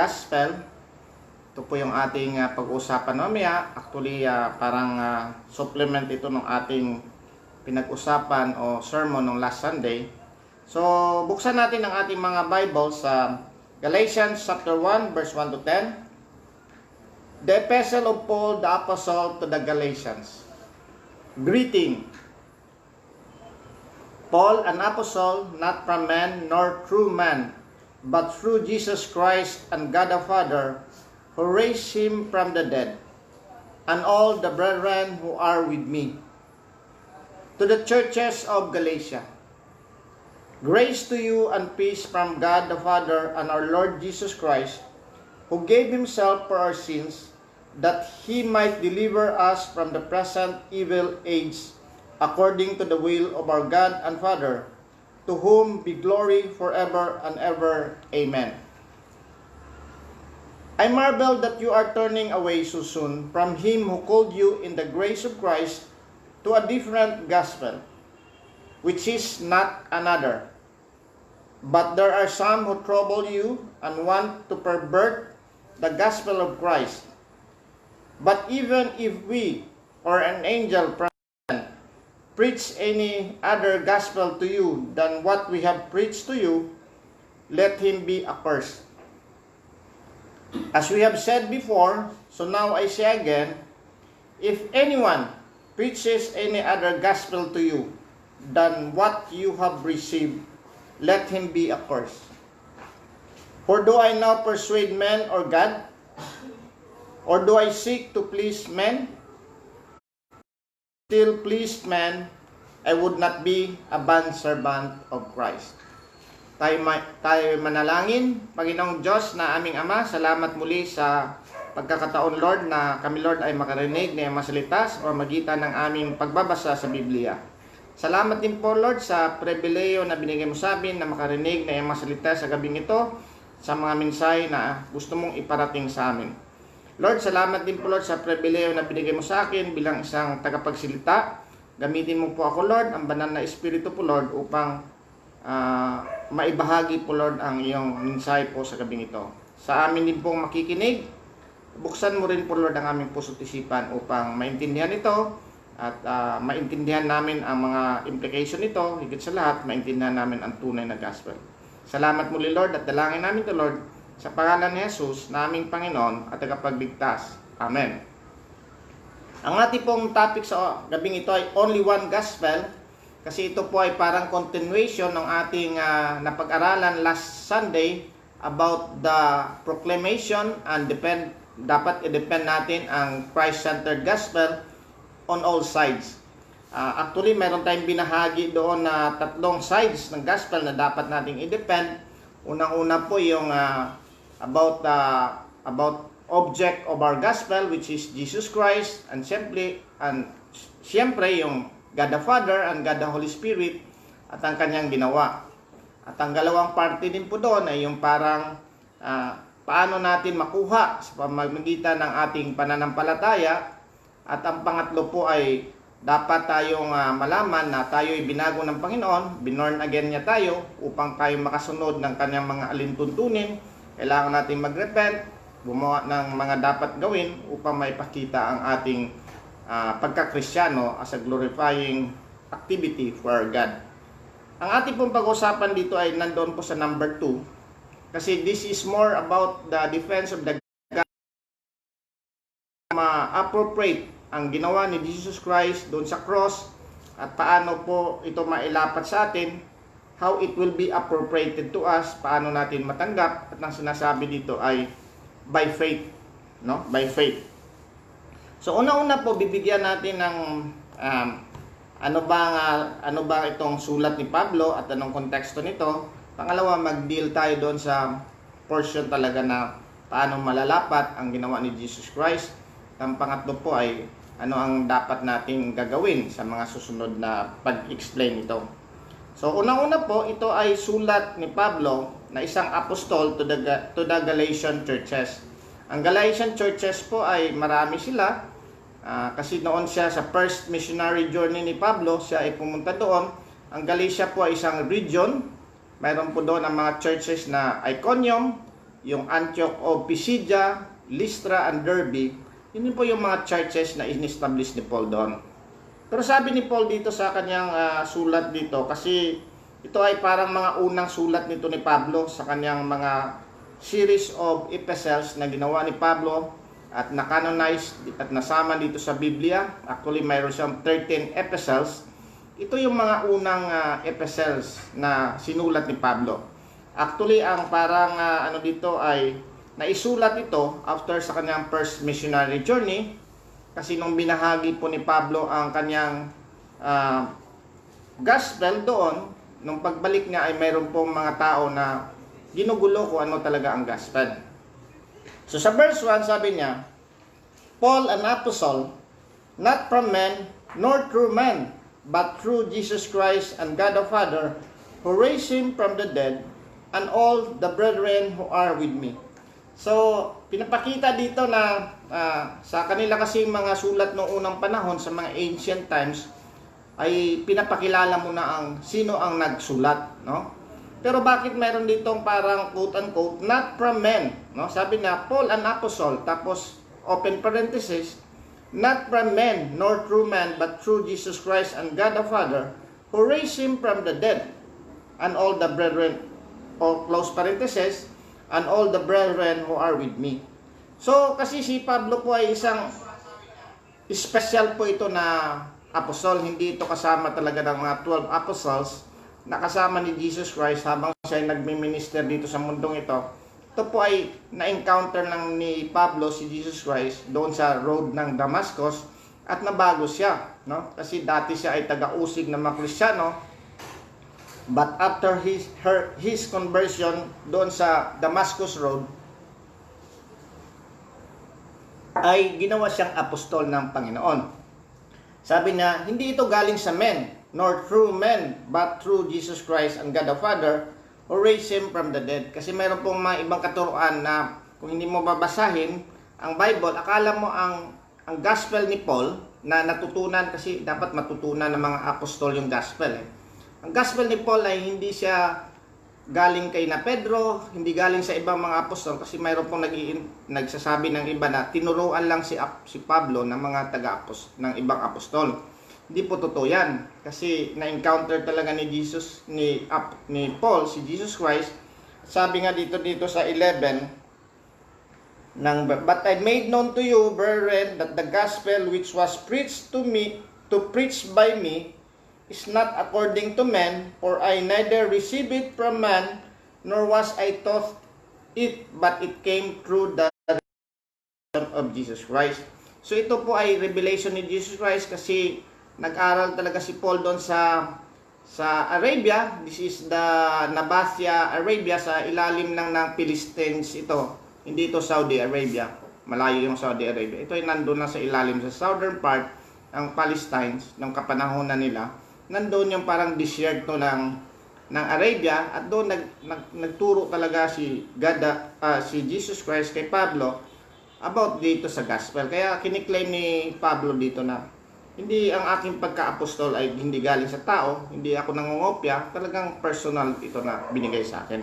Gospel. Ito po yung ating pag-uusapan mamaya. Actually, parang supplement ito ng ating pinag-usapan o sermon ng last Sunday. So, buksan natin ang ating mga Bibles sa Galatians chapter 1, verse 1 to 10. The Epistle of Paul, the Apostle to the Galatians. Greeting. Paul, an apostle, not from man nor through man, but through Jesus Christ and God the Father, who raised him from the dead, and all the brethren who are with me. To the churches of Galatia, grace to you and peace from God the Father and our Lord Jesus Christ, who gave himself for our sins, that he might deliver us from the present evil age, according to the will of our God and Father, to whom be glory forever and ever. Amen. I marvel that you are turning away so soon from him who called you in the grace of Christ to a different gospel, which is not another. But there are some who trouble you and want to pervert the gospel of Christ. But even if we or an angel preach any other gospel to you than what we have preached to you, let him be accursed. As we have said before, so now I say again, if anyone preaches any other gospel to you than what you have received, let him be accursed. For do I now persuade men or God? Or do I seek to please men? Still pleased man, I would not be a bondservant of Christ. Tayo manalangin. Panginoong Diyos na aming Ama, salamat muli sa pagkakataon, Lord, na kami, Lord, ay makarinig na masalita sa pamamagitan ng aming pagbabasa sa Biblia. Salamat din po, Lord, sa pribileyo na binigay mo sa amin na makarinig na masalita sa gabing ito sa mga mensahe na gusto mong iparating sa amin. Lord, salamat din po, Lord, sa pribileyo na binigay mo sa akin bilang isang tagapagsilita. Gamitin mo po ako, Lord, ang banal na Espiritu po, Lord, upang maibahagi po, Lord, ang iyong mensahe po sa gabing ito. Sa amin din pong makikinig, buksan mo rin po, Lord, ang aming puso't isipan upang maintindihan ito at maintindihan namin ang mga implication nito. Higit sa lahat, maintindihan namin ang tunay na gospel. Salamat muli, Lord, at dalangin namin ito, Lord, sa pangalan ni Jesus, na aming Panginoon at tagapagligtas. Amen. Ang ating pong topic sa gabing ito ay only one gospel, kasi ito po ay parang continuation ng ating napag-aralan last Sunday about the proclamation and dapat i-depend natin ang Christ-centered gospel on all sides. Actually, meron tayong binahagi doon na tatlong sides ng gospel na dapat nating i-depend. Unang-una po yung about object of our gospel, which is Jesus Christ, and siyempre yung God the Father and God the Holy Spirit at ang kanyang ginawa. At ang dalawang parte din po doon ay yung parang paano natin makuha sa pamamagitan ng ating pananampalataya. At ang pangatlo po ay dapat tayong malaman na tayo ay binago ng Panginoon, binorn again niya tayo upang tayo makasunod ng kanyang mga alintuntunin. Kailangan natin mag-repent, gumawa ng mga dapat gawin upang maipakita ang ating pagkakristyano as a glorifying activity for our God. Ang ating pong pag-usapan dito ay nandoon po sa number 2, kasi this is more about the defense of the God, ma-appropriate ang ginawa ni Jesus Christ doon sa cross at paano po ito mailapat sa atin, how it will be appropriated to us, paano natin matanggap. At ang sinasabi dito ay by faith, no? By faith. So una-una po bibigyan natin ng ano ba itong sulat ni Pablo at anong konteksto nito. Pangalawa, mag-deal tayo doon sa portion talaga na paano malalapat ang ginawa ni Jesus Christ. Ang pangatlo po ay ano ang dapat nating gagawin sa mga susunod na pag-explain ito. So unang-una po, ito ay sulat ni Pablo na isang apostol to the Galatian churches. Ang Galatian churches po ay marami sila. Kasi noon siya sa first missionary journey ni Pablo, siya ay pumunta doon. Ang Galatia po ay isang region. Mayroon po doon ang mga churches na Iconium, yung Antioch of Pisidia, Lystra, and Derbe. Yun po yung mga churches na in-establish ni Paul doon. Pero sabi ni Paul dito sa kanyang sulat dito, kasi ito ay parang mga unang sulat nito ni Pablo sa kanyang mga series of epistles na ginawa ni Pablo at na-canonize at nasama dito sa Biblia. Actually, mayroon siyang 13 epistles. Ito yung mga unang epistles na sinulat ni Pablo. Actually, ang parang ano dito ay naisulat ito after sa kanyang first missionary journey. Kasi nung binahagi po ni Pablo ang kanyang gospel doon, nung pagbalik niya ay mayroon pong mga tao na ginugulo kung ano talaga ang gospel. So sa verse 1 sabi niya, Paul, an apostle, not from men, nor through men, but through Jesus Christ and God the Father, who raised him from the dead, and all the brethren who are with me. So, pinapakita dito na sa kanila kasi mga sulat noong unang panahon, sa mga ancient times, ay pinapakilala mo na sino ang nagsulat, no? Pero bakit meron ditong parang quote-unquote, not from men, no? Sabi na, Paul, an apostle, tapos open parenthesis, not from men, nor through man, but through Jesus Christ and God the Father, who raised him from the dead, and all the brethren, or close parenthesis, and all the brethren who are with me. So, kasi si Pablo po ay isang special po ito na apostol. Hindi ito kasama talaga ng mga 12 apostles na kasama ni Jesus Christ habang siya ay nagmi-minister dito sa mundong ito. Ito po ay na-encounter lang ni Pablo si Jesus Christ doon sa road ng Damascus at nabago siya, no? Kasi dati siya ay taga-usig na mga Kristiyano. But after his conversion doon sa Damascus Road, ay ginawa siyang apostol ng Panginoon. Sabi niya, hindi ito galing sa men, nor through men, but through Jesus Christ and God the Father, who raised him from the dead. Kasi mayroon pong mga ibang katuruan na kung hindi mo babasahin ang Bible, akala mo ang gospel ni Paul na natutunan, kasi dapat matutunan ng mga apostol yung gospel. Ang gospel ni Paul ay hindi siya galing kay na Pedro, hindi galing sa ibang mga apostol, kasi mayroon pong nagsasabi ng iba na tinuruan lang si Pablo ng mga ng ibang apostol. Hindi po totoo yan, kasi na-encounter talaga ni Paul si Jesus Christ. Sabi nga dito sa 11 but I made known to you, brethren, that the gospel which was preached by me is not according to men, for I neither received it from man, nor was I taught it, but it came through the revelation of Jesus Christ. So ito po ay revelation ni Jesus Christ, kasi nag-aral talaga si Paul doon sa Arabia. This is the Nabathia, Arabia, sa ilalim lang ng Philistines ito. Hindi ito Saudi Arabia. Malayo yung Saudi Arabia. Ito ay nandun na sa ilalim, sa southern part ng Palestine, ng kapanahonan nila. Nandoon yung parang disyerto ng Arabia, at doon nagturo talaga si Jesus Christ kay Pablo about dito sa gospel. Kaya kiniklaim ni Pablo dito na hindi ang aking pagka-apostol ay hindi galing sa tao, hindi ako nangungopya, talagang personal ito na binigay sa akin.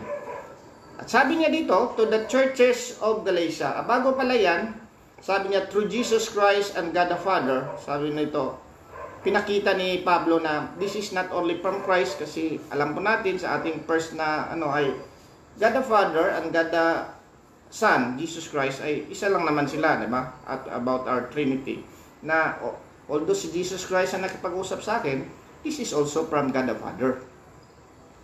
At sabi niya dito, to the churches of Galatia. Bago pala yan, sabi niya, through Jesus Christ and God the Father, sabi nito, pinakita ni Pablo na this is not only from Christ, kasi alam po natin sa ating first na ay God the Father and God the Son, Jesus Christ, ay isa lang naman sila, di ba? At about our Trinity. Na although si Jesus Christ ang nakipag-usap sa akin, this is also from God the Father.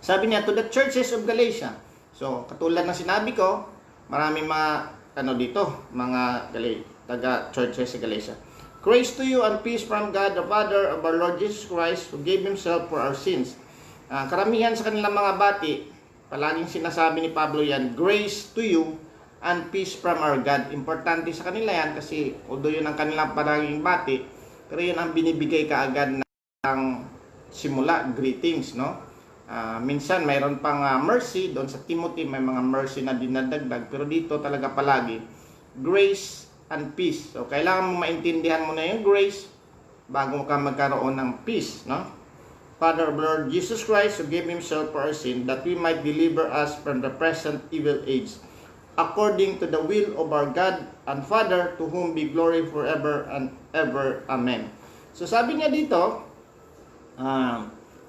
Sabi niya, to the churches of Galatia. So, katulad ng sinabi ko, maraming mga dito, mga taga-churches sa Galatia. Grace to you and peace from God, the Father of our Lord Jesus Christ, who gave Himself for our sins. Karamihan sa kanilang mga bati, palaging sinasabi ni Pablo yan, grace to you and peace from our God. Importante sa kanila yan, kasi although yun ang kanilang palaging bati, pero yun ang binibigay kaagad ng simula, greetings, no? Minsan mayroon pang mercy, doon sa Timothy may mga mercy na dinadagdag, pero dito talaga palagi, grace and peace. So, kailangan mo maintindihan mo na yung grace bago ka magkaroon ng peace, no? Father of Lord Jesus Christ, who gave Himself for our sin, that we might deliver us from the present evil age. according to the will of our God and Father, to whom be glory forever and ever. Amen. So sabi niya dito,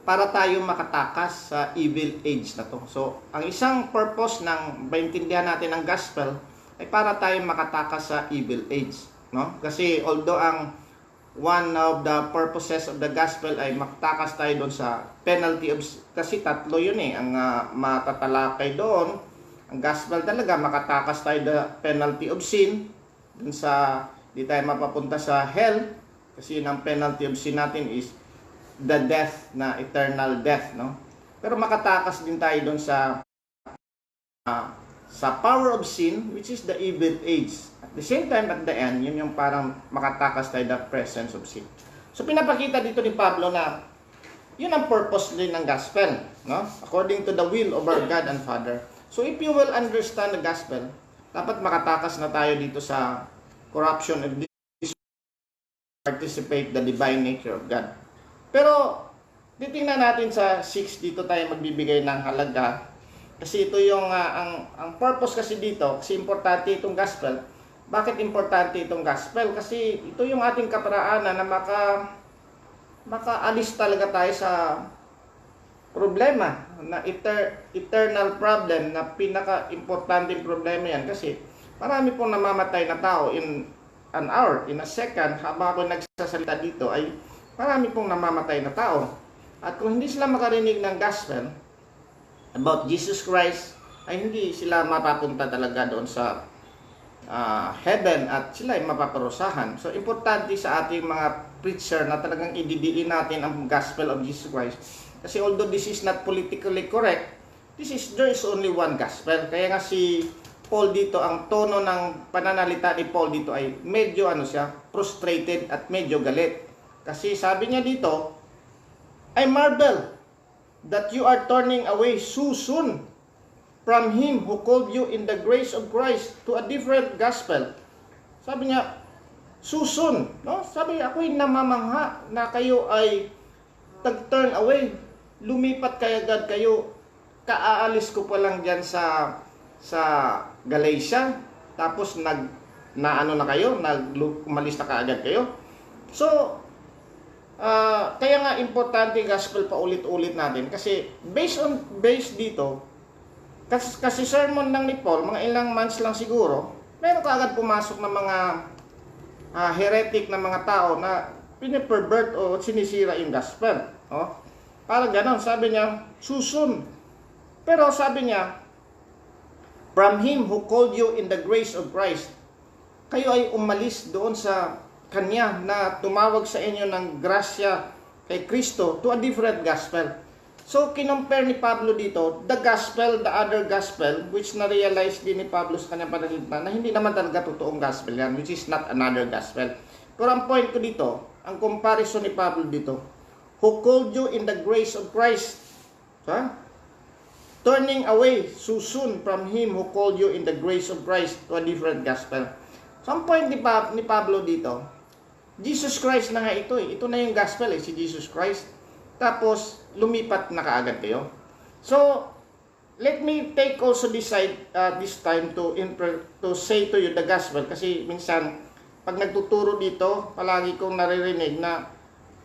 para tayo makatakas sa evil age na to. So, ang isang purpose ng maintindihan natin ng gospel ay para tayo makatakas sa evil age, no? Kasi although ang one of the purposes of the gospel ay makatakas tayo doon sa penalty of, kasi tatlo yun ang matatalakay doon. Ang gospel talaga, makatakas tayo the penalty of sin, dun sa di tayo mapapunta sa hell, kasi yun ang penalty of sin natin is the death, na eternal death, no? Pero makatakas din tayo doon sa power of sin, which is the evil age. At the same time, at the end, yun yung parang makatakas tayo the presence of sin. So pinapakita dito ni Pablo na yun ang purpose din ng gospel, no? According to the will of our God and Father. So if you will understand the gospel, dapat makatakas na tayo dito sa corruption of this, participate the divine nature of God. Pero titingnan natin sa 6, dito tayo magbibigay ng halaga. Kasi ito yung ang purpose kasi dito, kasi importante itong gospel. Bakit importante itong gospel? Kasi ito yung ating kaparaanan na makaalis talaga tayo sa problema, na eternal problem, na pinaka-importanting problema yan. Kasi marami pong namamatay na tao in an hour, in a second, habang ako nagsasalita dito ay marami pong namamatay na tao. At kung hindi sila makarinig ng gospel about Jesus Christ, ay hindi sila mapapunta talaga doon sa heaven at sila ay mapaparusahan. So, importante sa ating mga preacher na talagang ididiin natin ang gospel of Jesus Christ. Kasi although this is not politically correct, there is only one gospel. Kaya nga si Paul dito, ang tono ng pananalita ni Paul dito ay medyo frustrated at medyo galit. Kasi sabi niya dito, I marvel that you are turning away so soon from Him who called you in the grace of Christ to a different gospel. Sabi niya, so soon. No? Sabi niya, ako'y namamangha na kayo ay turn away. Lumipat kayo agad kayo. Kaaalis ko pa lang dyan sa Galatia. Tapos umalis na kaagad kayo. So, kaya nga importante yung gospel pa ulit-ulit natin kasi based dito kasi sermon lang ni Paul, mga ilang months lang siguro, meron kaagad pumasok ng mga heretic na mga tao na pinipervert o sinisira yung gospel. Parang ganon, sabi niya, susun. Pero sabi niya, from Him who called you in the grace of Christ, kayo ay umalis doon sa Kanya na tumawag sa inyo ng grasya kay Kristo to a different gospel. So, kinompare ni Pablo dito, the other gospel, which na-realize din ni Pablo sa kanyang panalita na hindi naman talaga totoong gospel yan, which is not another gospel. Pero ang point ko dito, ang comparison ni Pablo dito, who called you in the grace of Christ, turning away so soon from Him who called you in the grace of Christ to a different gospel. So, ang point ni Pablo dito, Jesus Christ na nga ito Ito na yung gospel si Jesus Christ. Tapos, lumipat na kaagad kayo. So, let me take also this time to say to you the gospel. Kasi minsan, pag nagtuturo dito, palagi kong naririnig na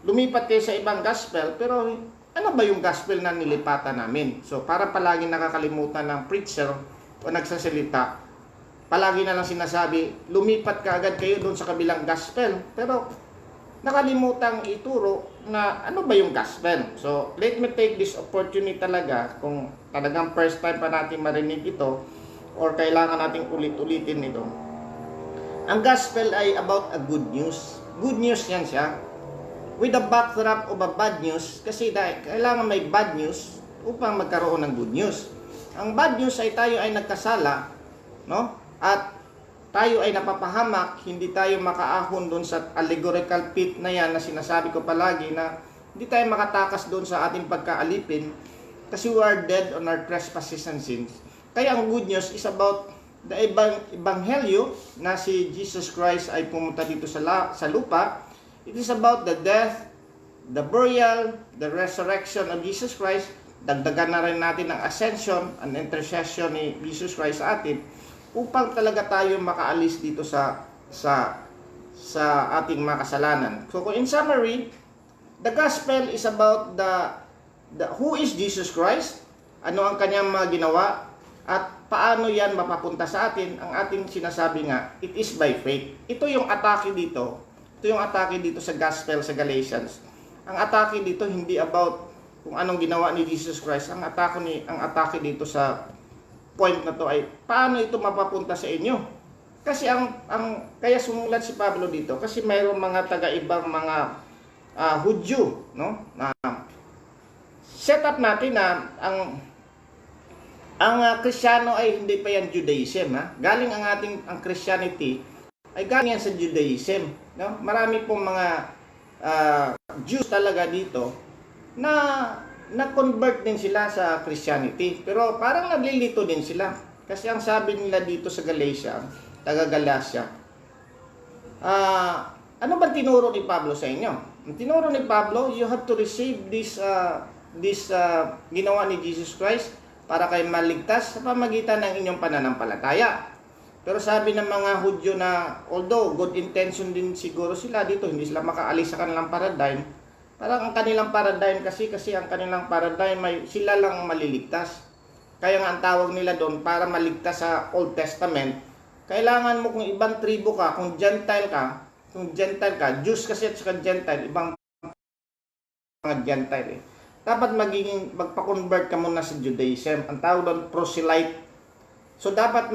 lumipat kayo sa ibang gospel. Pero, ano ba yung gospel na nilipatan namin? So, para palagi nakakalimutan ng preacher o nagsasalita, palagi na lang sinasabi, lumipat ka agad kayo doon sa kabilang gospel. Pero, nakalimutang ituro na ano ba yung gospel. So, let me take this opportunity talaga, kung talagang first time pa natin marinig ito, or kailangan nating ulit-ulitin ito. Ang gospel ay about a good news. Good news yan siya. With the backdrop of a bad news, kasi kailangan may bad news upang magkaroon ng good news. Ang bad news ay tayo ay nagkasala, no? At tayo ay napapahamak, hindi tayo makaahon doon sa allegorical pit na yan na sinasabi ko palagi na hindi tayo makatakas doon sa ating pagkaalipin kasi we are dead on our trespasses and sins. Kaya ang good news is about the Ebanghelyo na si Jesus Christ ay pumunta dito sa lupa. It is about the death, the burial, the resurrection of Jesus Christ. Dagdagan na rin natin ang ascension, ang intercession ni Jesus Christ sa atin. upang talaga tayo makaalis dito sa ating mga kasalanan. So in summary, the gospel is about the who is Jesus Christ, ano ang kanyang mga ginawa, at paano yan mapapunta sa atin. Ang ating sinasabi nga, it is by faith. Ito yung atake dito. Ito yung atake dito sa gospel sa Galatians. Ang atake dito hindi about kung anong ginawa ni Jesus Christ. Ang atake dito sa point na to ay paano ito mapapunta sa inyo. Kasi kaya sumulat si Pablo dito kasi mayroong mga taga-ibang mga Hudyo, no? Na set up natin na ang Kristiyano ay hindi pa yan Judaism, ha? Galing ang Christianity ay galing yan sa Judaism, no? Marami pong mga Jews talaga dito na convert din sila sa Christianity. Pero parang naglilito din sila. Kasi ang sabi nila dito sa Galatia, taga Galatia, ano ba tinuro ni Pablo sa inyo? Ang tinuro ni Pablo, you have to receive this ginawa ni Jesus Christ para kayo maligtas sa pamagitan ng inyong pananampalataya. Pero sabi ng mga Hudyo na although good intention din siguro sila dito, hindi sila makaalis sa kanilang paradigm. Parang ang kanilang paradigm kasi ang kanilang paradigm ay sila lang maliligtas. Kaya nga ang tawag nila doon para maligtas sa Old Testament, kailangan mo kung ibang tribo ka, kung Gentile ka, Jews kasi at saka Gentile, ibang mga Gentile eh. Dapat magpa-convert ka muna sa Judaism. Ang tawag doon proselyte. So dapat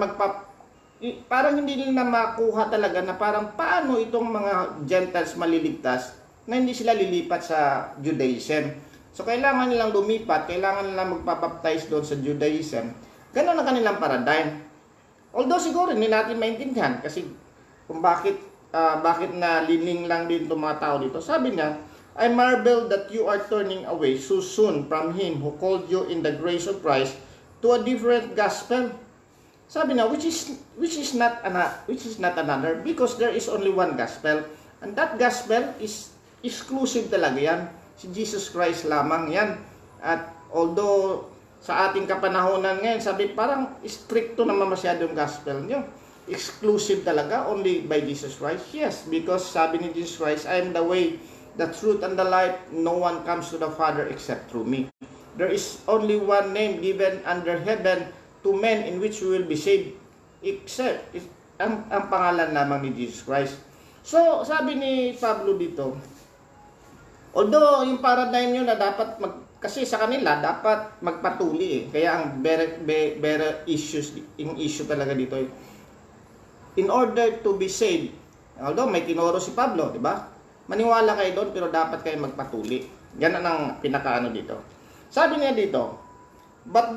parang hindi nila makuha talaga na parang paano itong mga Gentiles maliligtas na hindi sila lilipat sa Judaism. So kailangan nilang lumipat, kailangan nilang magpabaptize doon sa Judaism. Ganun ang kanilang paradigm. Although siguro hindi natin maintindihan kasi kung bakit na lining lang din itong mga tao dito. Sabi niya, I marvel that you are turning away so soon from Him who called you in the grace of Christ to a different gospel. Sabi niya, which is not another, because there is only one gospel, and that gospel is exclusive talaga yan. Si Jesus Christ lamang yan. At although sa ating kapanahonan ngayon, sabi parang stricto naman masyado yung gospel nyo. Exclusive talaga, only by Jesus Christ. Yes, because sabi ni Jesus Christ, I am the way, the truth, and the life. No one comes to the Father except through me. There is only one name given under heaven to men in which we will be saved, except ang pangalan lamang ni Jesus Christ. So, sabi ni Pablo dito, although yung paradigm nyo na dapat kasi sa kanila dapat magpatuli eh. Kaya ang better issues, yung issue talaga dito eh, in order to be saved, although may tinuro si Pablo, di ba? Maniwala kayo doon pero dapat kayo magpatuli. Ganun ang pinakaano dito. Sabi niya dito, but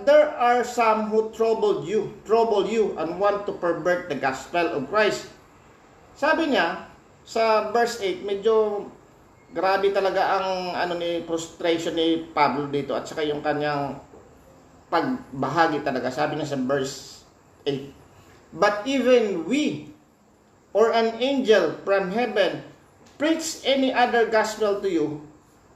there are some who trouble you and want to pervert the gospel of Christ. Sabi niya sa verse 8, medyo grabe talaga ang frustration ni Pablo dito at saka yung kanyang pagbahagi talaga. Sabi niya sa verse 8, but even we or an angel from heaven preach any other gospel to you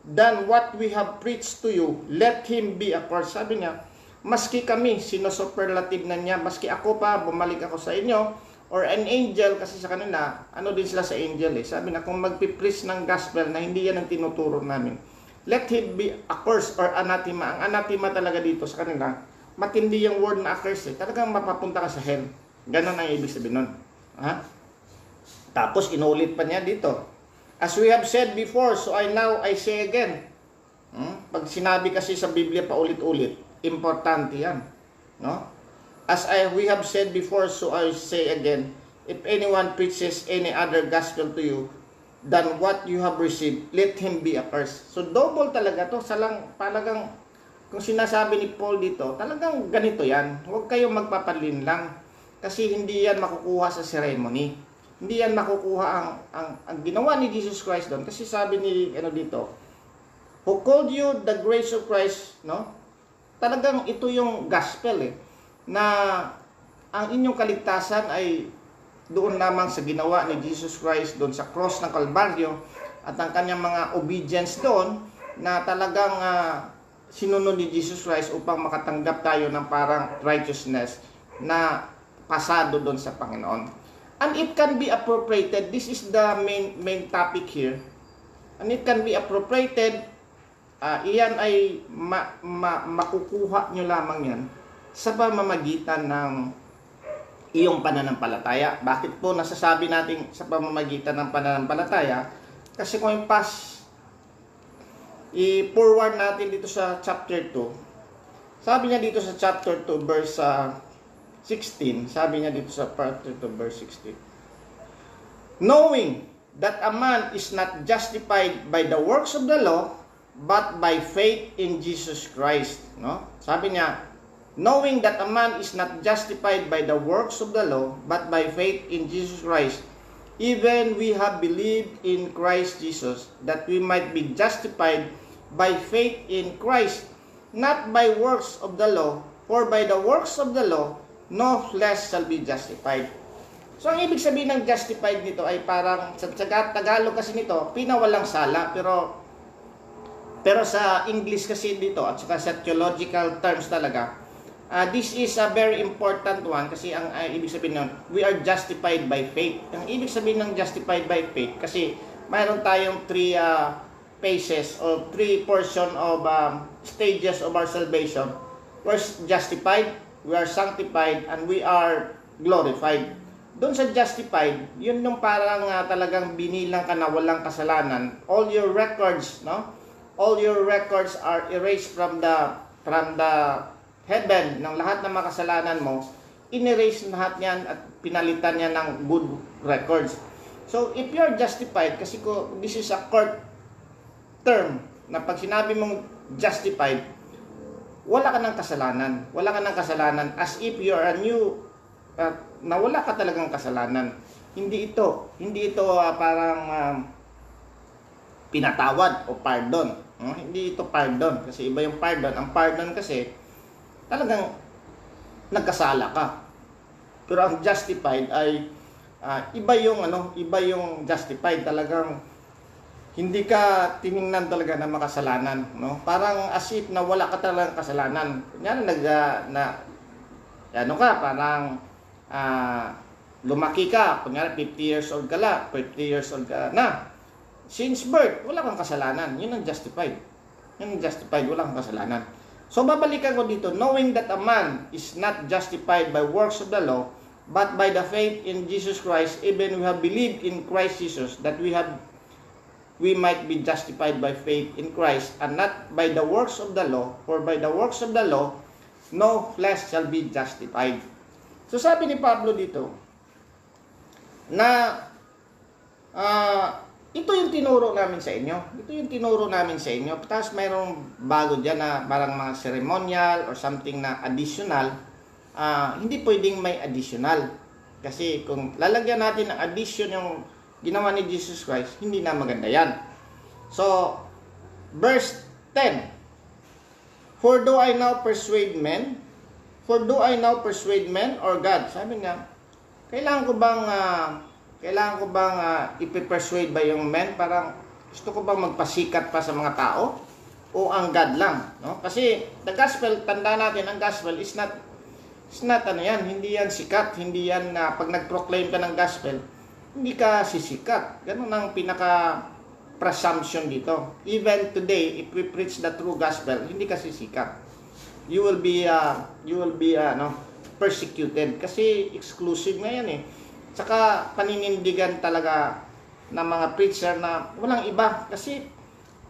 than what we have preached to you, let him be accursed. Sabi niya, maski kami, sinosuperlative na niya, maski ako pa, bumalik ako sa inyo, or an angel, kasi sa kanila, ano din sila sa angel eh. Sabi na, kung magpipreach ng gospel na hindi yan ang tinuturo namin, let him be accursed or anathema. Ang anathema talaga dito sa kanila, matindi yung word na accursed eh. Talagang mapapunta ka sa hell. Ganon ang ibig sabihin nun. Ha? Tapos inulit pa niya dito. As we have said before, so I say again. Pag sinabi kasi sa Biblia pa ulit-ulit, importante yan. No? We have said before, so I say again, if anyone preaches any other gospel to you than what you have received, let him be accursed. So double talaga to. Talagang, kung sinasabi ni Paul dito, talagang ganito yan. Huwag kayong magpapalin lang. Kasi hindi yan makukuha sa ceremony. Hindi yan makukuha ang ginawa ni Jesus Christ doon. Kasi sabi ni dito, who called you the grace of Christ, no? Talagang ito yung gospel eh, na ang inyong kaligtasan ay doon lamang sa ginawa ni Jesus Christ doon sa cross ng Kalbaryo at ang kanyang mga obedience doon na talagang sinunod ni Jesus Christ upang makatanggap tayo ng parang righteousness na pasado doon sa Panginoon. And it can be appropriated. This is the main topic here. And it can be appropriated. Iyan ay makukuha nyo lamang yan sa pamamagitan ng iyong pananampalataya. Bakit po nasasabi natin sa pamamagitan ng pananampalataya? Kasi kung yung i-forward natin dito sa chapter 2, sabi niya dito sa chapter 2 verse 16, sabi niya dito sa chapter 2 verse 16, knowing that a man is not justified by the works of the law, but by faith in Jesus Christ. No? Sabi niya, knowing that a man is not justified by the works of the law, but by faith in Jesus Christ, even we have believed in Christ Jesus, that we might be justified by faith in Christ, not by works of the law, for by the works of the law, no flesh shall be justified. So, ang ibig sabihin ng justified nito ay parang, sa Tagalog kasi nito, pinawalang sala, pero sa English kasi dito, at saka sa theological terms talaga, this is a very important one kasi ang ibig sabihin nun, we are justified by faith. Ang ibig sabihin ng justified by faith, kasi mayroon tayong three phases or three portion of stages of our salvation. We're justified, we are sanctified, and we are glorified. Doon sa justified, yun yung parang talagang binilang ka na walang kasalanan. All your records, no? All your records are erased from the heaven ng lahat ng makasalanan mo. In-erase lahat niyan at pinalitan niya ng good records. So, if you are justified, kasi this is a court term na pag sinabi mong justified, wala ka ng kasalanan. Wala ka ng kasalanan as if you are a new na wala ka talagang kasalanan. Hindi ito parang pinatawad o pardon. Hindi ito pardon kasi iba yung pardon. Ang pardon kasi talagang nagkasala ka. Pero ang justified ay iba yung justified, talagang hindi ka tiningnan talaga na makasalanan, no? Parang as if na wala ka talagang kasalanan. Kunyari parang lumaki ka, kunyari 50 years old ka na. Since birth, wala kang kasalanan. Yun ang justified. Wala kang kasalanan. So, babalikan ko dito, knowing that a man is not justified by works of the law, but by the faith in Jesus Christ, even we have believed in Christ Jesus, that we might be justified by faith in Christ, and not by the works of the law, for by the works of the law, no flesh shall be justified. So, sabi ni Pablo dito, na ito yung tinuro namin sa inyo. Tapos mayroong bago dyan na parang mga ceremonial or something na additional. Hindi pwedeng may additional. Kasi kung lalagyan natin ng addition yung ginawa ni Jesus Christ, hindi na maganda yan. So, verse 10. For do I now persuade men or God? Sabi nga, kailangan ko bang ipipersuade ba yung men? Parang gusto ko bang magpasikat pa sa mga tao? O ang God lang? No? Kasi the gospel, tanda natin, ang gospel is not hindi yan sikat, hindi yan pag nag-proclaim ka ng gospel, hindi ka sisikat. Ganun ang pinaka-presumption dito. Even today, if we preach the true gospel, hindi ka sisikat. You will be persecuted kasi exclusive na yan eh. Tsaka paninindigan talaga ng mga preacher na walang iba. Kasi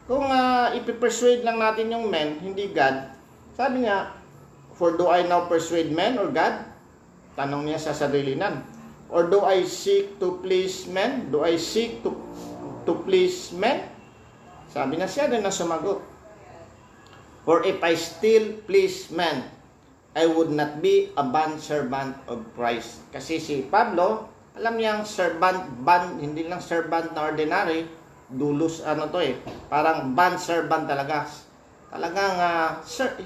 kung ipipersuade lang natin yung men, hindi God, sabi niya, for do I now persuade men or God? Tanong niya sa sarili nan. Or do I seek to please men? Do I seek to please men? Sabi na siya din na sumagot. For if I still please men, I would not be a bondservant of Christ. Kasi si Pablo, alam niyang bond, hindi lang servant na ordinary, dulos parang bondservant talaga. Talagang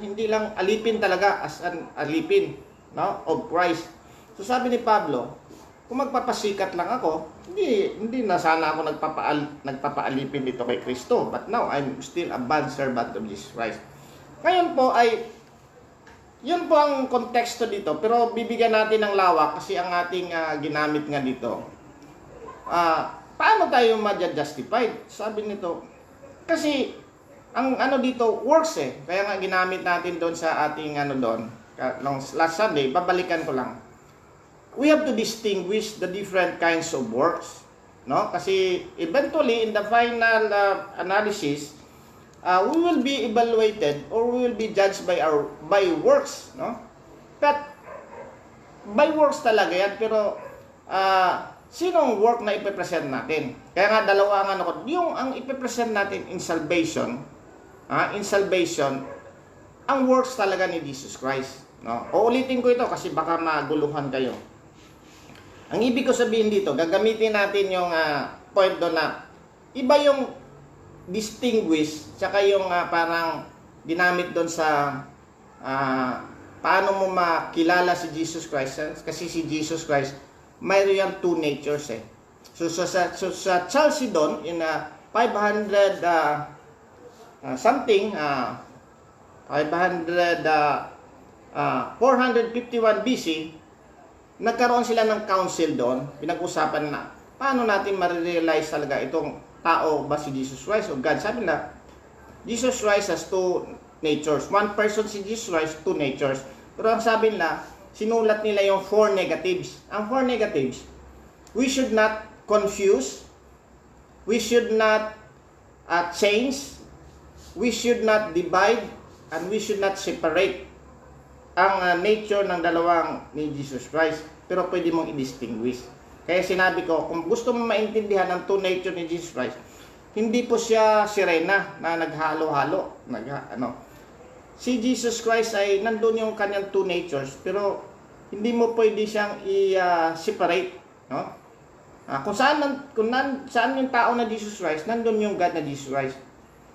hindi lang alipin talaga, as an alipin, no, of Christ. So sabi ni Pablo, kung magpapasikat lang ako, hindi na sana ako nagpapaalipin dito kay Kristo. But now, I'm still a bondservant of Jesus Christ. Ngayon po ay Yun po ang konteksto dito, pero bibigyan natin ng lawak kasi ang ating ginamit nga dito. Paano tayo ma-justified? Sabi nito, kasi ang ano dito, works eh. Kaya nga ginamit natin doon sa ating ano doon, last Sunday, babalikan ko lang. We have to distinguish the different kinds of works, no? Kasi eventually in the final analysis, we will be evaluated or we will be judged by works, no? But by works talaga yan, pero sinong work na ipe-present natin? Kaya nga dalawa ang ano ko, yung ang ipe-present natin in salvation, ang works talaga ni Jesus Christ, no? Uulitin ko ito kasi baka maguluhan kayo. Ang ibig ko sabihin dito, gagamitin natin yung point doon na iba yung distinguish, tsaka yung parang ginamit doon sa paano mo makilala si Jesus Christ. Kasi si Jesus Christ, mayroon yung two natures eh. So sa Chalcedon, in 500 451 BC, nagkaroon sila ng council doon, pinag-usapan na paano natin ma-realize talaga itong tao ba si Jesus Christ o God. Sabi na, Jesus Christ has two natures. One person si Jesus Christ, two natures. Pero ang sabi nila, sinulat nila yung four negatives. Ang four negatives, we should not confuse, we should not change, we should not divide, and we should not separate ang nature ng dalawang ni Jesus Christ. Pero pwede mong i-distinguish. Kaya sinabi ko, kung gusto mo maintindihan ang two nature ni Jesus Christ, hindi po siya sirena na naghalo-halo. Si Jesus Christ ay nandun yung kanyang two natures, pero hindi mo pwede siyang i-separate. No? Kung saan yung tao na Jesus Christ, nandun yung God na Jesus Christ.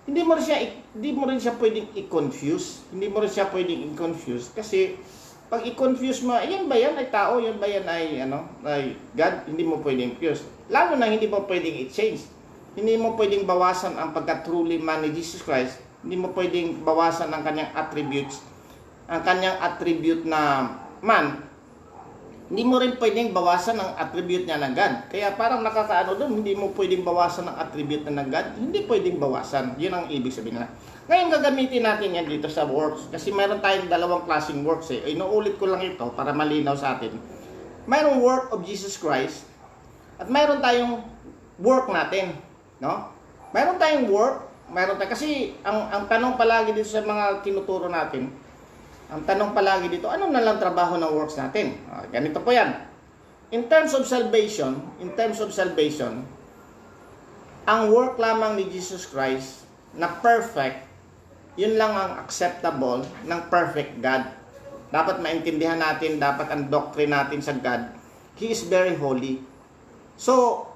Hindi mo rin siya pwedeng i-confuse. Hindi mo rin siya pwedeng i-confuse kasi pag i-confuse mo, yan ba yan ay tao, yan ba yan ay God, hindi mo pwedeng confuse. Lalo na hindi mo pwedeng i-change. Hindi mo pwedeng bawasan ang pagka-truly man ni Jesus Christ. Hindi mo pwedeng bawasan ang kanyang attributes. Ang kanyang attribute na man, hindi mo rin pwedeng bawasan ang attribute niya ng God. Kaya parang nakakaano doon, hindi mo pwedeng bawasan ang attribute na ng God. Hindi pwedeng bawasan. Yun ang ibig sabihin na. Ngayon gagamitin natin yan dito sa works. Kasi mayroon tayong dalawang klaseng works eh. Inuulit ko lang ito para malinaw sa atin. Mayroong work of Jesus Christ at mayroon tayong work natin. No? Mayroon tayong work, kasi ang tanong palagi dito sa mga tinuturo natin, ang tanong palagi dito, ano na lang trabaho ng works natin? Ganito po yan. In terms of salvation, ang work lamang ni Jesus Christ na perfect, yun lang ang acceptable ng perfect God. Dapat maintindihan natin, dapat ang doctrine natin sa God, He is very holy. So,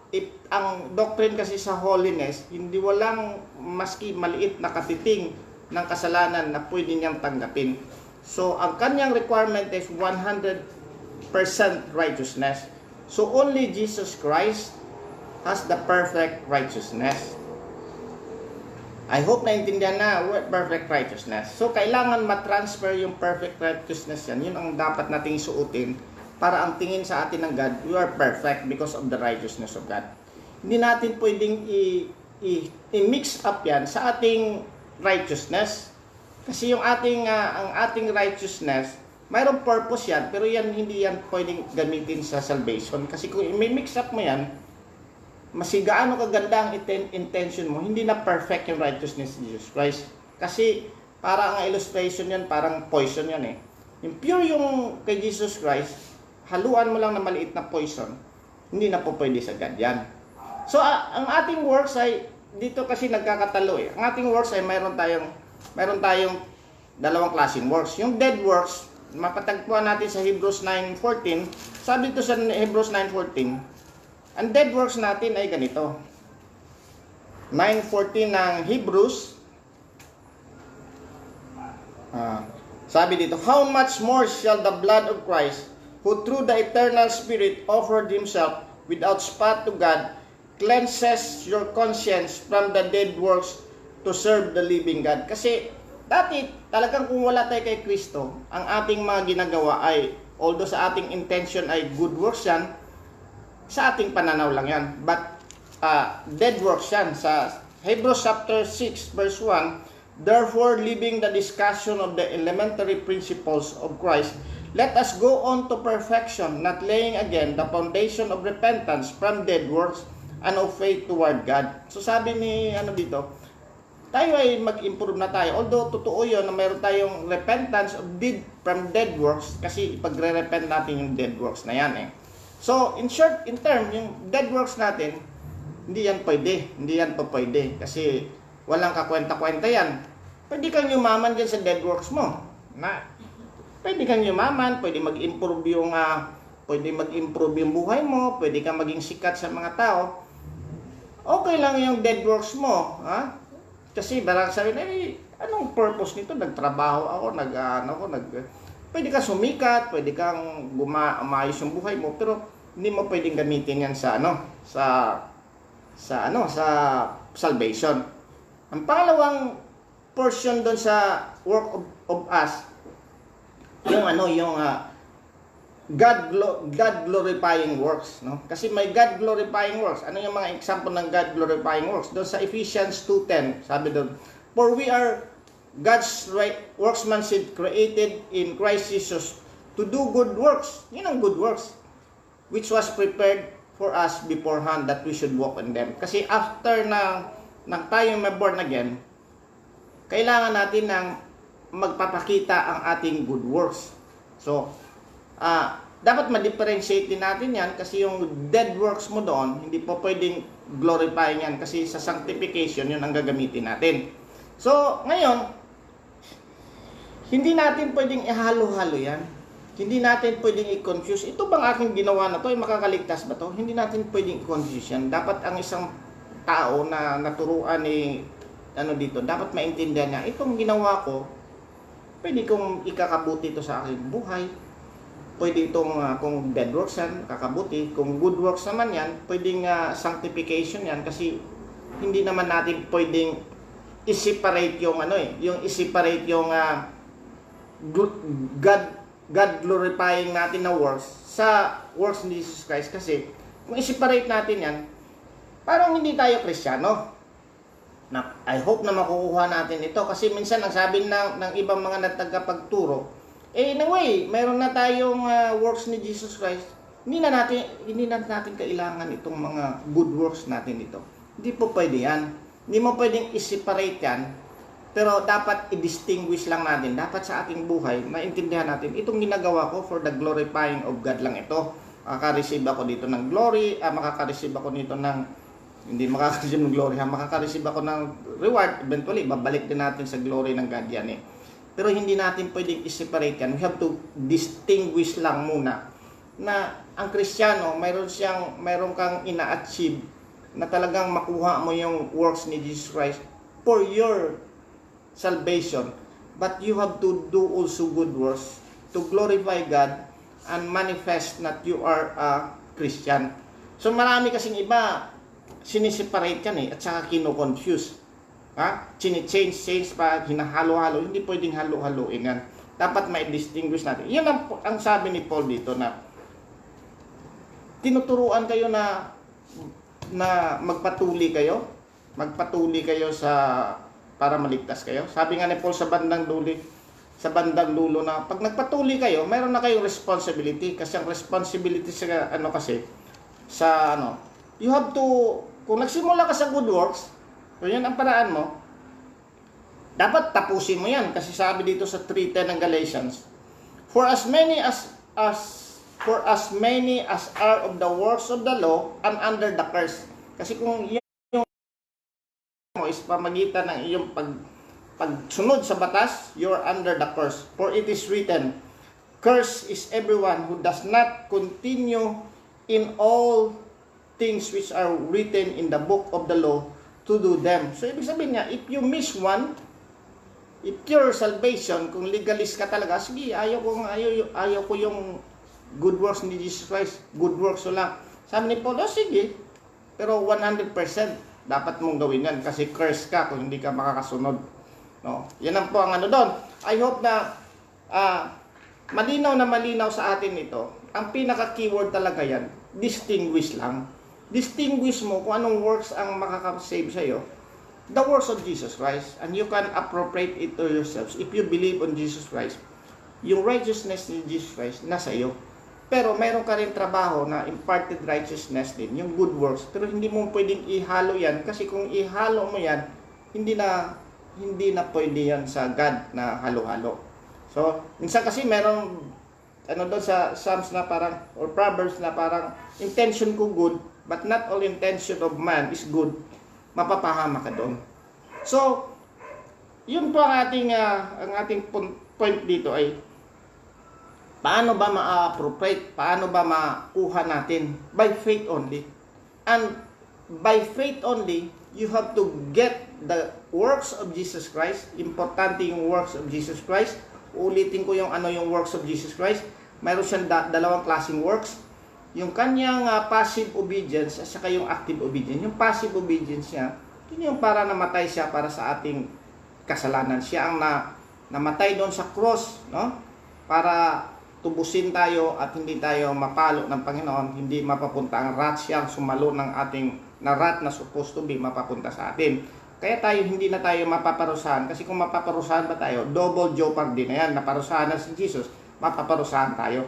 ang doctrine kasi sa holiness, hindi walang maski maliit na katiting ng kasalanan na pwede niyang tanggapin. So, ang kanyang requirement is 100% righteousness. So, only Jesus Christ has the perfect righteousness. I hope naintindihan na perfect righteousness. So, kailangan matransfer yung perfect righteousness yan. Yun ang dapat nating suotin para ang tingin sa atin ng God, we are perfect because of the righteousness of God. Hindi natin pwedeng i-mix up yan sa ating righteousness. Kasi yung ang ating righteousness, mayroong purpose yan, pero hindi yan pwedeng gamitin sa salvation. Kasi kung i-mix up mo yan, gaano kaganda ang intention mo, hindi na perfect yung righteousness ni Jesus Christ. Kasi para ang illustration yan, parang poison yan eh. Yung pure yung kay Jesus Christ, haluan mo lang na maliit na poison, hindi na po pwede sa God yan. So, ang ating works ay, dito kasi nagkakatalo eh. Ang ating works ay mayroon tayong dalawang klaseng works. Yung dead works, mapatagpuan natin sa Hebrews 9:14. Sabi dito sa Hebrews 9:14, ang dead works natin ay ganito. 9:14 ng Hebrews. Sabi dito, how much more shall the blood of Christ, who through the eternal Spirit offered Himself without spot to God, cleanses your conscience from the dead works to serve the living God. Kasi Dati, talagang kung wala tayo kay Kristo, ang ating mga ginagawa ay, although sa ating intention ay good works yan, sa ating pananaw lang yan. But, dead works yan. Sa Hebrews chapter 6, verse 1, therefore, leaving the discussion of the elementary principles of Christ, let us go on to perfection, not laying again the foundation of repentance from dead works and of faith toward God. So sabi ni dito, tayo ay mag-improve na tayo. Although totoo yun na mayroon tayong repentance from dead works, kasi ipagre-repent natin yung dead works na yan eh. So in short, in term, yung dead works natin, hindi yan pwede. Hindi yan pa pwede. Kasi walang kakwenta-kwenta yan. Pwede kang yumaman dyan sa dead works mo. Pwede kang yumaman, pwede mag-improve yung buhay mo, pwede kang maging sikat sa mga tao. Okay lang yung dead works mo, ha? Kasi barang sabi na, anong purpose nito? Nagtrabaho ako, pwede kang sumikat, pwede kang umayos yung buhay mo, pero hindi mo pwedeng gamitin yan sa salvation. Ang pangalawang portion doon sa work of us, yung God glorifying works, no? Kasi may God glorifying works. Ano yung mga example ng God glorifying works? Doon sa Ephesians 2:10, sabi doon, for we are God's workmanship created in Christ Jesus to do good works. Yun ang good works, which was prepared for us beforehand that we should walk in them. Kasi after na tayo born again, kailangan natin ng magpapakita ang ating good works. So, dapat ma-differentiate din natin yan kasi yung dead works mo doon, hindi po pwedeng glorifying yan kasi sa sanctification yun ang gagamitin natin. So, ngayon, hindi natin pwedeng ihalo-halo yan. Hindi natin pwedeng i-confuse. Ito bang aking ginawa na to ay makakaligtas ba to? Hindi natin pwedeng i-confuse yan. Dapat ang isang tao na naturuan dito, dapat maintindihan niya, itong ginawa ko, pwede kong ikakabuti ito sa aking buhay. Pwede itong, kung dead works yan, kakabuti. Kung good works naman yan, pwedeng sanctification yan kasi hindi naman natin pwedeng i-separate yung God glorifying natin na works sa works ni Jesus Christ. Kasi kung i-separate natin yan, parang hindi tayo Kristiyano. I hope na makukuha natin ito kasi minsan ang sabi ng ibang mga natagapagturo, in a way, mayroon na tayong works ni Jesus Christ. Hindi na natin kailangan itong mga good works natin ito. Hindi po pwede yan. Hindi mo pwedeng i-separate yan. Pero dapat i-distinguish lang natin. Dapat sa ating buhay, maintindihan natin, itong ginagawa ko for the glorifying of God lang ito. Makaka-receive ako dito ng glory, makaka-receive ako dito ng hindi makaka-receive ng glory, makaka-receive ako ng reward. Eventually, babalik din natin sa glory ng God yan eh. Pero hindi natin pwedeng i-separate yan. We have to distinguish lang muna na ang Kristiyano, mayroon kang ina-achieve na talagang makuha mo yung works ni Jesus Christ for your salvation. But you have to do also good works to glorify God and manifest that you are a Christian. So marami kasing iba, siniseparate yan at saka kino-confuse. Change pa, hinahalo-halo, hindi pwedeng halo-haloin yan. Dapat ma-distinguish natin. Yan ang sabi ni Paul dito na tinuturuan kayo na magpatuli kayo para maligtas kayo. Sabi nga ni Paul sa bandang dulo na pag nagpatuli kayo, mayroon na kayong responsibility kasi ang responsibility you have to, kung nagsimula ka sa good works, so yan ang paraan mo, dapat tapusin mo yan kasi sabi dito sa 3:10 ng Galatians, for as many as are of the works of the law and under the curse. Kasi kung yung mo is pamagitan ng iyong pagsunod sa batas, you're under the curse. For it is written, cursed is everyone who does not continue in all things which are written in the book of the law to do them. So ibig sabihin niya, if you miss one, if your salvation, kung legalist ka talaga, sige, ayaw ko yung good works ni Jesus Christ, good works lang. Sabi ni Paul, sige, pero 100% dapat mong gawin yan kasi curse ka kung hindi ka makakasunod. No? Yan ang po ang ano doon. I hope na malinaw na malinaw sa atin ito. Ang pinaka-keyword talaga yan, distinguish lang. Distinguish mo kung anong works ang makaka-save sa'yo. The works of Jesus Christ. And you can appropriate it to yourselves. If you believe on Jesus Christ, yung righteousness ni Jesus Christ nasa iyo. Pero mayroon ka rin trabaho na imparted righteousness din, yung good works. Pero hindi mo pwedeng ihalo yan. Kasi kung ihalo mo yan, hindi na pwede yan sa God na halo-halo. So, minsan kasi meron doon sa Psalms na parang, or Proverbs na parang, intention ko good, but not all intention of man is good. Mapapahama ka doon. So, yun po ang ating point dito ay, paano ba ma-appropriate? Paano ba makuha natin? By faith only. And by faith only, you have to get the works of Jesus Christ. Importante yung works of Jesus Christ. Ulitin ko yung yung works of Jesus Christ. Mayroon siyang dalawang klaseng works. Yung kanyang passive obedience at saka yung active obedience. Yung passive obedience niya, yun yung para namatay siya para sa ating kasalanan. Siya ang namatay doon sa cross, no? Para tubusin tayo at hindi tayo mapalo ng Panginoon, hindi mapapunta ang wrath, siya ang sumalo ng ating wrath na supposed to be mapapunta sa atin. Kaya hindi na tayo mapaparusahan, kasi kung mapaparusahan pa tayo, double jeopardy na yan, naparusahan na si Jesus, mapaparusahan tayo.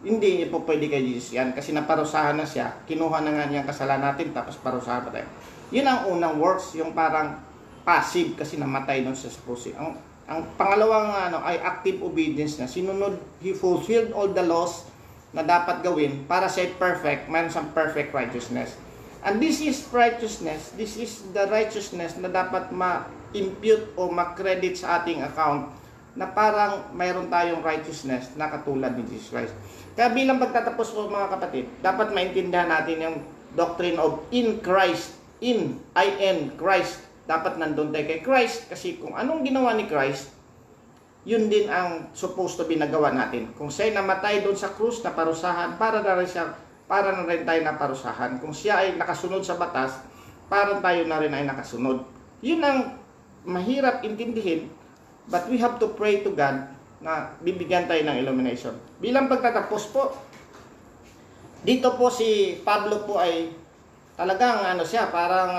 Hindi po pwede kay Jesus yan, kasi naparusahan na siya, kinuha na nga niyang kasalanan natin, tapos parusahan pa tayo. Yun ang unang works, yung parang passive, kasi namatay doon sa supposed. Ang pangalawang ay active obedience na sinunod, he fulfilled all the laws na dapat gawin para siya perfect, mayroon siyang perfect righteousness. And this is righteousness, this is the righteousness na dapat ma-impute o ma-credit sa ating account na parang mayroon tayong righteousness na katulad ni Jesus Christ. Kaya bilang pagtatapos po mga kapatid, dapat maintindihan natin yung doctrine of in Christ, in Christ. Dapat nandun tayo kay Christ kasi kung anong ginawa ni Christ, yun din ang supposed to be nagawa natin. Kung siya'y namatay doon sa krus na parusahan, para na rin tayo naparusahan. Kung siya ay nakasunod sa batas, para tayo na rin ay nakasunod. Yun ang mahirap intindihin, but we have to pray to God na bibigyan tayo ng illumination. Bilang pagtatapos po, dito po si Pablo po ay talagang siya, parang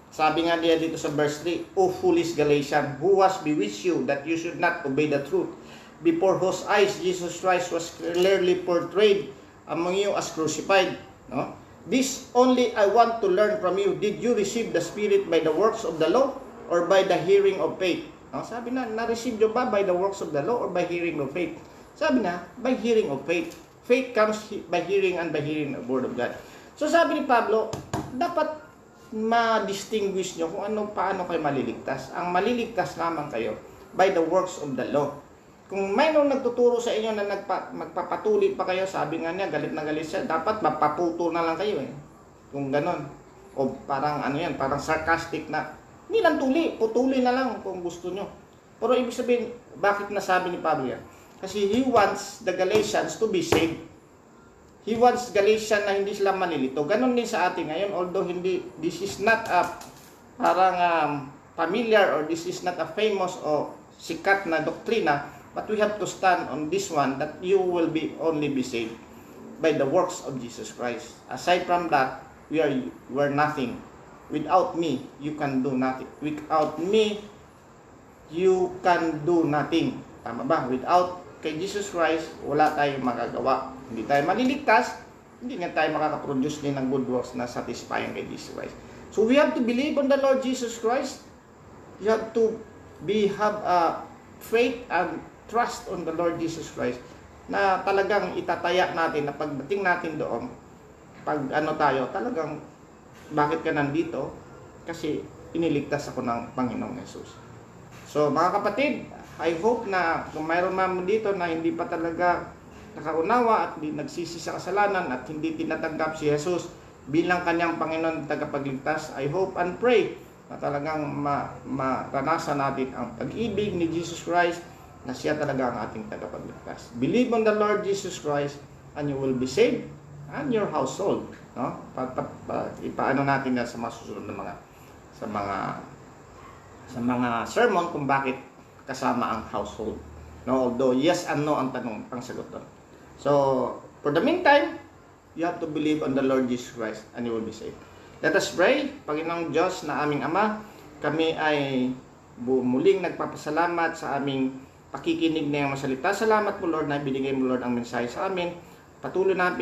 sabi nga niya dito sa verse 3, O foolish Galatians, who was bewitched you that you should not obey the truth, before whose eyes Jesus Christ was clearly portrayed among you as crucified. No? This only I want to learn from you. Did you receive the Spirit by the works of the law or by the hearing of faith? No? Sabi na-receive nyo ba by the works of the law or by hearing of faith? Sabi na, by hearing of faith. Faith comes by hearing and by hearing the word of God. So sabi ni Pablo, dapat ma-distinguish nyo kung paano kayo maliligtas. Ang maliligtas lamang kayo by the works of the law. Kung mayroong nagtuturo sa inyo na magpapatuloy pa kayo, sabi nga niya, galit na galit siya, dapat mapaputo na lang kayo eh. Kung ganon. O parang parang sarcastic na, hindi lang putuli na lang kung gusto nyo. Pero ibig sabihin, bakit nasabi ni Pablo yan? Kasi he wants the Galatians to be saved. He wants Galatians na hindi sila malilito. Ganon din sa atin ngayon, although this is not a parang familiar or this is not a famous o sikat na doktrina, but we have to stand on this one that you will only be saved by the works of Jesus Christ. Aside from that, we're nothing. Without me, you can do nothing. Without me, you can do nothing. Tama ba? Without kay Jesus Christ, wala tayong magagawa. Hindi tayo maliligtas, hindi nga tayo makakaproduce din ng good works na satisfying kay Jesus Christ. So we have to believe on the Lord Jesus Christ. You have to have faith and trust on the Lord Jesus Christ na talagang itataya natin na pagdating natin doon, pag tayo, talagang bakit ka nandito? Kasi iniligtas ako ng Panginoong Jesus. So mga kapatid, I hope na kung mayroon man dito na hindi pa talaga nakaunawa at hindi nagsisi sa kasalanan at hindi tinatanggap si Jesus bilang kanyang Panginoon tagapagligtas, I hope and pray na talagang maranasan natin ang pag-ibig ni Jesus Christ na siya talaga ang ating tagapagligtas. Believe on the Lord Jesus Christ and you will be saved and your household. No? Ipaano natin na sa masusunod na mga sa mga sermon kung bakit kasama ang household. No, although yes and no ang tanong, ang sagot doon. So, for the meantime, you have to believe on the Lord Jesus Christ and you will be saved. Let us pray. Panginoong Diyos na aming Ama, kami ay muling nagpapasalamat sa aming pakikinig na yung masalita. Salamat po Lord na binigay mo Lord ang mensahe sa amin. Patuloy na